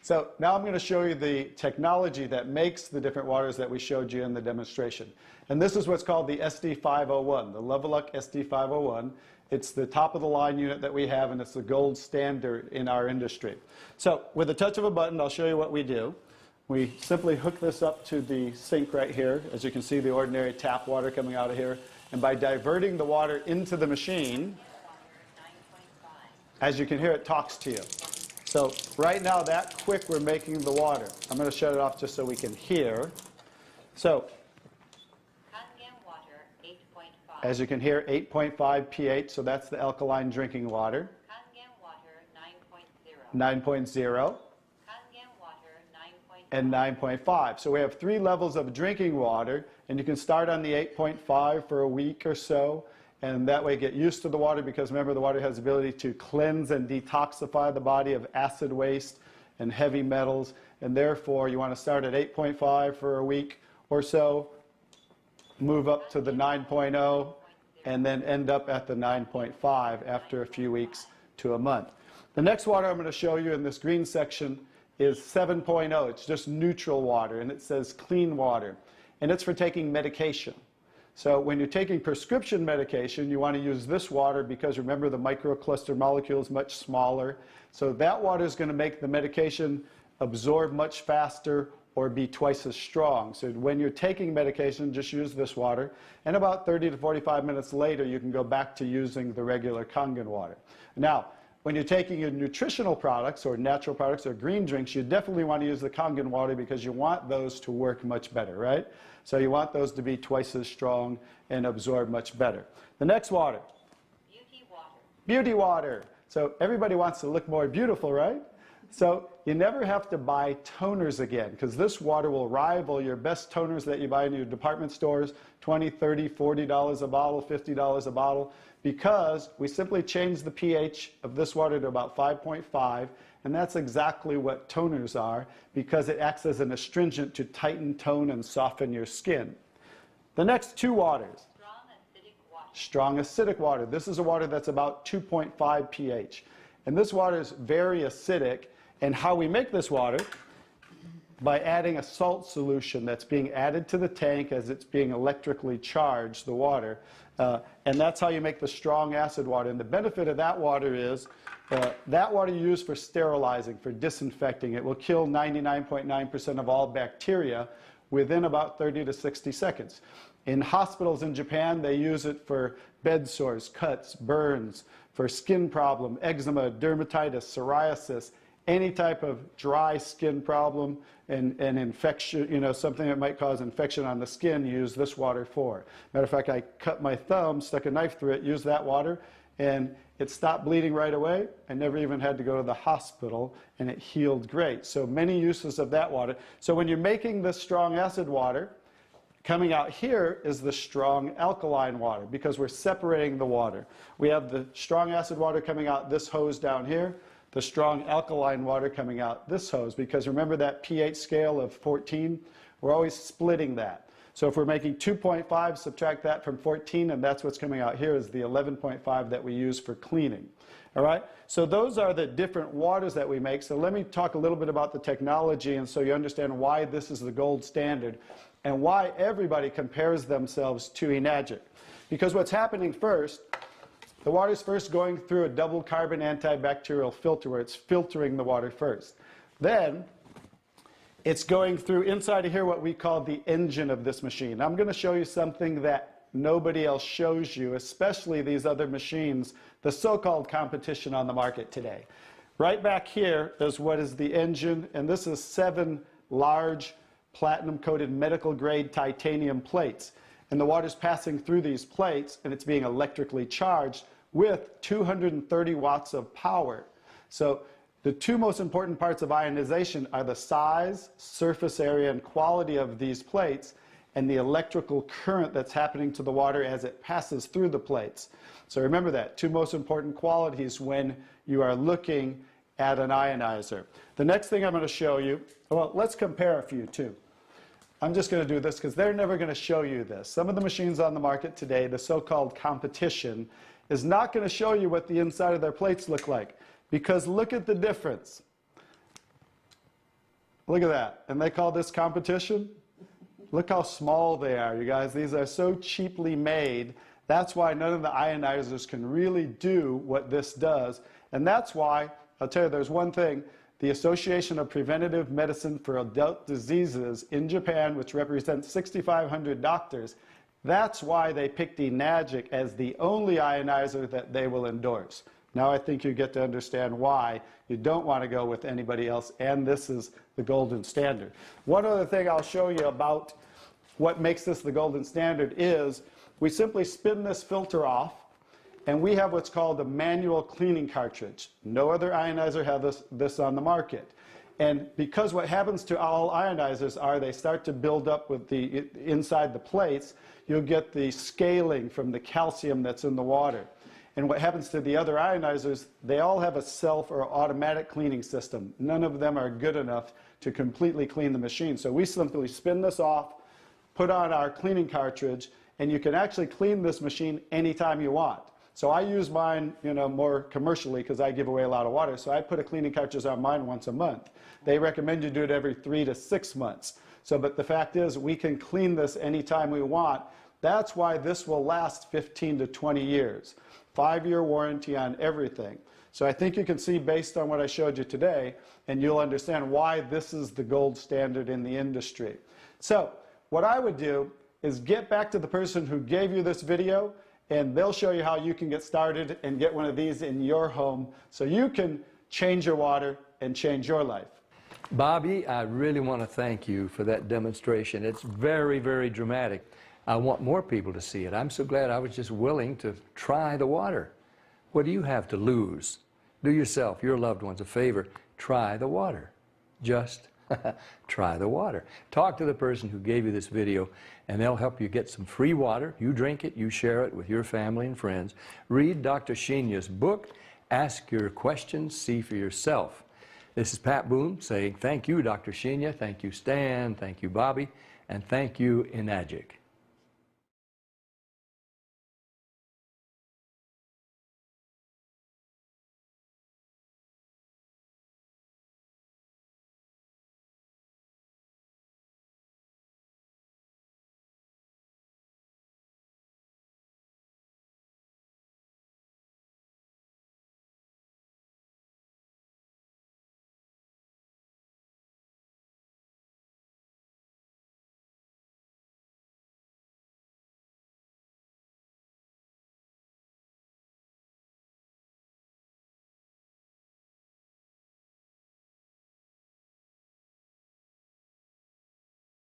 So now I'm going to show you the technology that makes the different waters that we showed you in the demonstration. And this is what's called the SD501, the Leveluk SD501. It's the top of the line unit that we have, and it's the gold standard in our industry. So with the touch of a button, I'll show you what we do. We simply hook this up to the sink right here. As you can see, the ordinary tap water coming out of here. And by diverting the water into the machine, as you can hear, it talks to you. So right now, that quick, we're making the water. I'm going to shut it off just so we can hear. So as you can hear, 8.5 pH, so that's the alkaline drinking water. 9.0. And 9.5. So we have 3 levels of drinking water, and you can start on the 8.5 for a week or so, and that way get used to the water, because remember, the water has the ability to cleanse and detoxify the body of acid waste and heavy metals, and therefore you want to start at 8.5 for a week or so, move up to the 9.0, and then end up at the 9.5 after a few weeks to a month. The next water I'm going to show you in this green section is 7.0. It's just neutral water, and it says clean water, and it's for taking medication. So when you're taking prescription medication, you want to use this water because remember, the microcluster molecule is much smaller. So that water is going to make the medication absorb much faster or be twice as strong. So when you're taking medication, just use this water. And about 30 to 45 minutes later, you can go back to using the regular Kangen water. Now, when you're taking your nutritional products or natural products or green drinks, you definitely want to use the Kangen water because you want those to work much better, right? So you want those to be twice as strong and absorb much better. The next water. Beauty water. Beauty water. So everybody wants to look more beautiful, right? So you never have to buy toners again, because this water will rival your best toners that you buy in your department stores, $20, $30, $40 a bottle, $50 a bottle, because we simply change the pH of this water to about 5.5, and that's exactly what toners are, because it acts as an astringent to tighten, tone, and soften your skin. The next 2 waters. Strong acidic water. Strong acidic water. This is a water that's about 2.5 pH. And this water is very acidic. And how we make this water? By adding a salt solution that's being added to the tank as it's being electrically charged, the water. And that's how you make the strong acid water. And the benefit of that water is that water you use for sterilizing, for disinfecting. It will kill 99.9% of all bacteria within about 30 to 60 seconds. In hospitals in Japan, they use it for bed sores, cuts, burns, for skin problem, eczema, dermatitis, psoriasis, any type of dry skin problem and infection, you know, something that might cause infection on the skin, use this water for. Matter of fact, I cut my thumb, stuck a knife through it, used that water, and it stopped bleeding right away. I never even had to go to the hospital, and it healed great. So many uses of that water. So when you're making this strong acid water, coming out here is the strong alkaline water, because we're separating the water. We have the strong acid water coming out this hose down here, the strong alkaline water coming out this hose, because remember that pH scale of 14? We're always splitting that. So if we're making 2.5, subtract that from 14, and that's what's coming out here is the 11.5 that we use for cleaning. All right? So those are the different waters that we make. So let me talk a little bit about the technology, and so you understand why this is the gold standard and why everybody compares themselves to Enagic. Because what's happening first, the water is first going through a double carbon antibacterial filter where it's filtering the water first. Then it's going through inside of here what we call the engine of this machine. I'm going to show you something that nobody else shows you, especially these other machines, the so-called competition on the market today. Right back here is what is the engine, and this is 7 large platinum-coated medical-grade titanium plates. And the water's passing through these plates, and it's being electrically charged with 230 watts of power. So the 2 most important parts of ionization are the size, surface area, and quality of these plates, and the electrical current that's happening to the water as it passes through the plates. So remember that, 2 most important qualities when you are looking at an ionizer. The next thing I'm going to show you, well, let's compare a few too. I'm just going to do this because they're never going to show you this. Some of the machines on the market today, the so-called competition, is not going to show you what the inside of their plates look like. Because look at the difference. Look at that. And they call this competition? Look how small they are, you guys. These are so cheaply made. That's why none of the ionizers can really do what this does. And that's why, I'll tell you, there's one thing. The Association of Preventive Medicine for Adult Diseases in Japan, which represents 6,500 doctors, that's why they picked Enagic as the only ionizer that they will endorse. Now I think you get to understand why you don't want to go with anybody else, and this is the golden standard. One other thing I'll show you about what makes this the golden standard is we simply spin this filter off, and we have what's called a manual cleaning cartridge. No other ionizer has this on the market. And because what happens to all ionizers are they start to build up with the inside the plates, you'll get the scaling from the calcium that's in the water. And what happens to the other ionizers, they all have a self or automatic cleaning system. None of them are good enough to completely clean the machine. So we simply spin this off, put on our cleaning cartridge, and you can actually clean this machine anytime you want. So I use mine, more commercially because I give away a lot of water. So I put a cleaning cartridge on mine once a month. They recommend you do it every 3 to 6 months. But the fact is, we can clean this anytime we want. That's why this will last 15 to 20 years. 5-year warranty on everything. So I think you can see based on what I showed you today, and you'll understand why this is the gold standard in the industry. So what I would do is get back to the person who gave you this video, and they'll show you how you can get started and get one of these in your home so you can change your water and change your life. Bobby, I really want to thank you for that demonstration. It's very, very dramatic. I want more people to see it. I'm so glad I was just willing to try the water. What do you have to lose? Do yourself, your loved ones a favor. Try the water. Just try the water. Talk to the person who gave you this video, and they'll help you get some free water. You drink it, you share it with your family and friends. Read Dr. Shinya's book. Ask your questions, see for yourself. This is Pat Boone saying thank you, Dr. Shinya. Thank you, Stan. Thank you, Bobby. And thank you, Enagic.